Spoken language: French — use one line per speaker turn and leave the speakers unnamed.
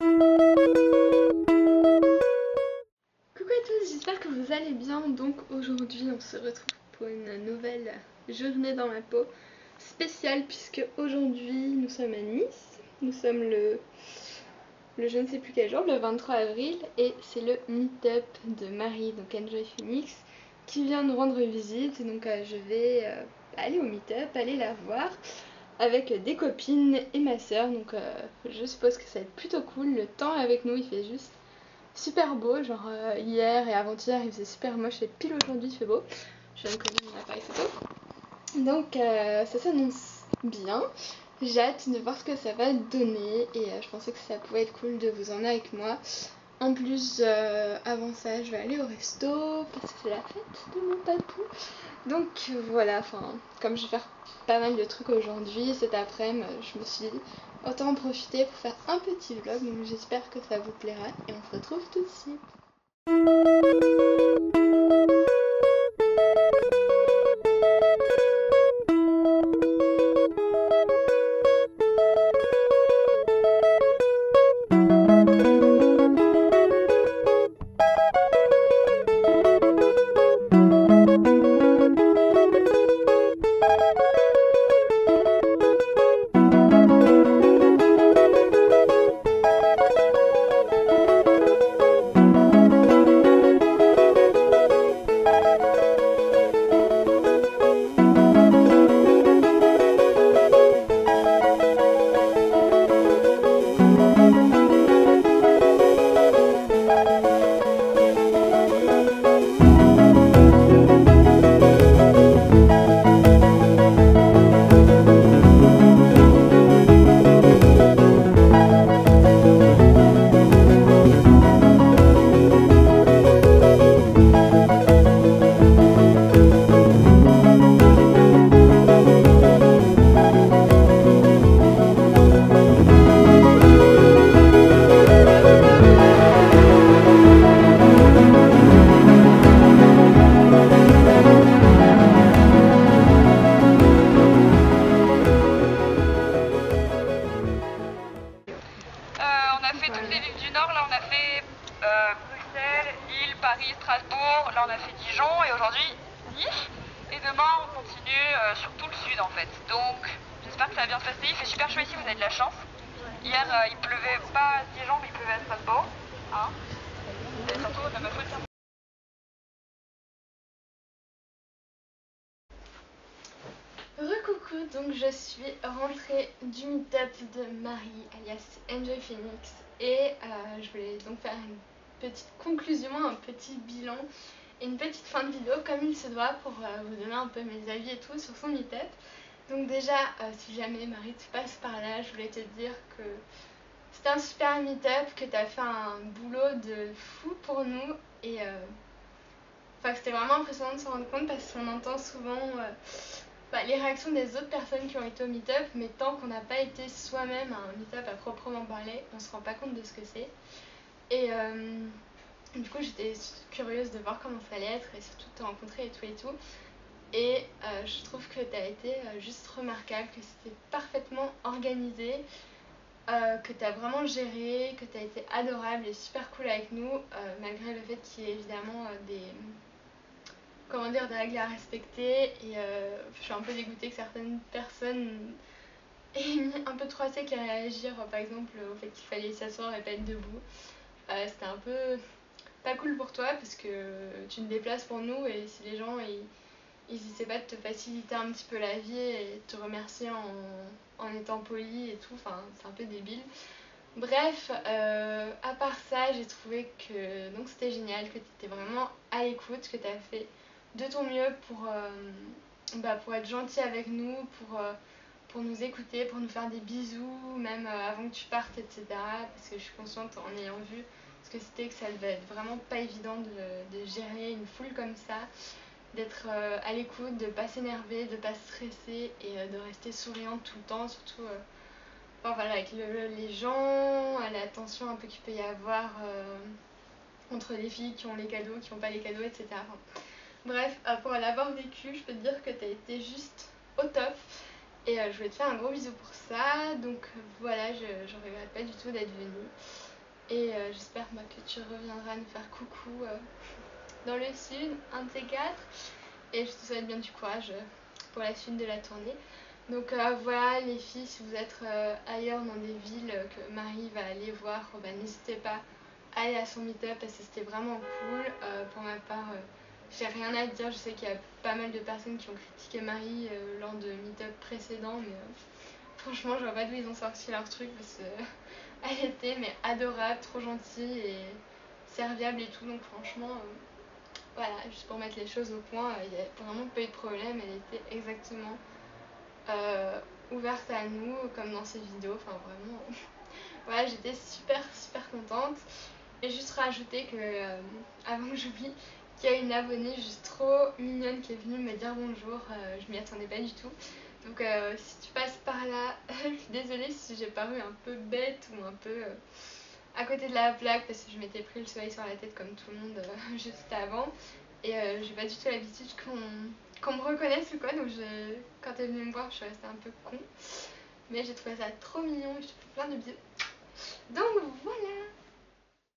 Coucou à tous, j'espère que vous allez bien. Donc aujourd'hui on se retrouve pour une nouvelle journée dans ma peau spéciale puisque aujourd'hui nous sommes à Nice. Nous sommes le je ne sais plus quel jour, le 23 avril, et c'est le meet-up de Marie, donc Enjoy Phoenix, qui vient nous rendre visite. Donc je vais aller au meet-up, aller la voir avec des copines et ma soeur. Donc je suppose que ça va être plutôt cool. Le temps avec nous, il fait juste super beau, genre hier et avant-hier il faisait super moche et pile aujourd'hui il fait beau. Je viens de connaître mon appareil photo. Donc ça s'annonce bien. J'ai hâte de voir ce que ça va donner et je pensais que ça pouvait être cool de vous emmener avec moi. En plus, avant ça, je vais aller au resto parce que c'est la fête de mon papou. Donc voilà, enfin, comme je vais faire pas mal de trucs aujourd'hui, cet après-midi, je me suis dit autant en profiter pour faire un petit vlog. Donc j'espère que ça vous plaira et on se retrouve tout de suite.
On a fait toutes les villes du Nord, là on a fait Bruxelles, Lille, Paris, Strasbourg, là on a fait Dijon et aujourd'hui Nice. Et demain on continue sur tout le sud en fait. Donc j'espère que ça va bien se passer, il fait super chaud ici, vous avez de la chance. Hier il pleuvait pas à Dijon mais il pleuvait à Strasbourg. Hein, et surtout de ma faute.
Recoucou, donc je suis rentrée du meet-up de Marie alias Enjoy Phoenix et je voulais donc faire une petite conclusion, un petit bilan et une petite fin de vidéo comme il se doit pour vous donner un peu mes avis et tout sur son meet-up. Donc déjà, si jamais Marie tu passes par là, je voulais te dire que c'était un super meet-up, que tu as fait un boulot de fou pour nous et enfin, c'était vraiment impressionnant de se rendre compte parce qu'on entend souvent les réactions des autres personnes qui ont été au meet-up, mais tant qu'on n'a pas été soi-même à un meet-up à proprement parler, on se rend pas compte de ce que c'est. Et du coup, j'étais curieuse de voir comment ça allait être et surtout de te rencontrer et tout. Et je trouve que tu as été juste remarquable, que c'était parfaitement organisé, que tu as vraiment géré, que tu as été adorable et super cool avec nous, malgré le fait qu'il y ait évidemment des règles à respecter. Et je suis un peu dégoûtée que certaines personnes aient mis un peu trop à sec à réagir, par exemple au fait qu'il fallait s'asseoir et pas être debout. C'était un peu pas cool pour toi parce que tu te déplaces pour nous et si les gens ils essaient pas de te faciliter un petit peu la vie et te remercier en étant poli et tout, enfin c'est un peu débile. Bref, à part ça, j'ai trouvé que donc c'était génial, que tu étais vraiment à l'écoute, que tu as fait de ton mieux pour être gentil avec nous, pour nous écouter, pour nous faire des bisous, même avant que tu partes, etc. Parce que je suis consciente en ayant vu ce que c'était que ça devait être vraiment pas évident de gérer une foule comme ça, d'être à l'écoute, de pas s'énerver, de pas stresser et de rester souriante tout le temps, surtout enfin, voilà, avec les gens, la tension un peu qu'il peut y avoir entre les filles qui ont les cadeaux, qui n'ont pas les cadeaux, etc. Enfin, bref, pour l'avoir vécu, je peux te dire que tu as été juste au top. Et je voulais te faire un gros bisou pour ça. Donc voilà, je regrette pas du tout d'être venue. Et j'espère que tu reviendras nous faire coucou dans le sud, un de ces quatre. Et je te souhaite bien du courage pour la suite de la tournée. Donc voilà les filles, si vous êtes ailleurs dans des villes que Marie va aller voir, n'hésitez pas à aller à son meet-up parce que c'était vraiment cool. Pour ma part, j'ai rien à dire, je sais qu'il y a pas mal de personnes qui ont critiqué Marie lors de meet-up précédents, mais franchement je vois pas d'où ils ont sorti leur truc parce qu'elle était mais adorable, trop gentille et serviable et tout, donc franchement voilà, juste pour mettre les choses au point, il n'y a vraiment pas eu de problème, elle était exactement ouverte à nous comme dans ses vidéos, enfin vraiment voilà, j'étais super contente. Et juste rajouter que avant que j'oublie, qu'il y a une abonnée juste trop mignonne qui est venue me dire bonjour, je m'y attendais pas du tout. Donc si tu passes par là, je suis désolée si j'ai paru un peu bête ou un peu à côté de la plaque parce que je m'étais pris le soleil sur la tête comme tout le monde juste avant. Et j'ai pas du tout l'habitude qu'on me reconnaisse ou quoi, donc quand elle est venue me voir, je suis restée un peu con. Mais j'ai trouvé ça trop mignon, je te fais plein de bisous. Donc voilà.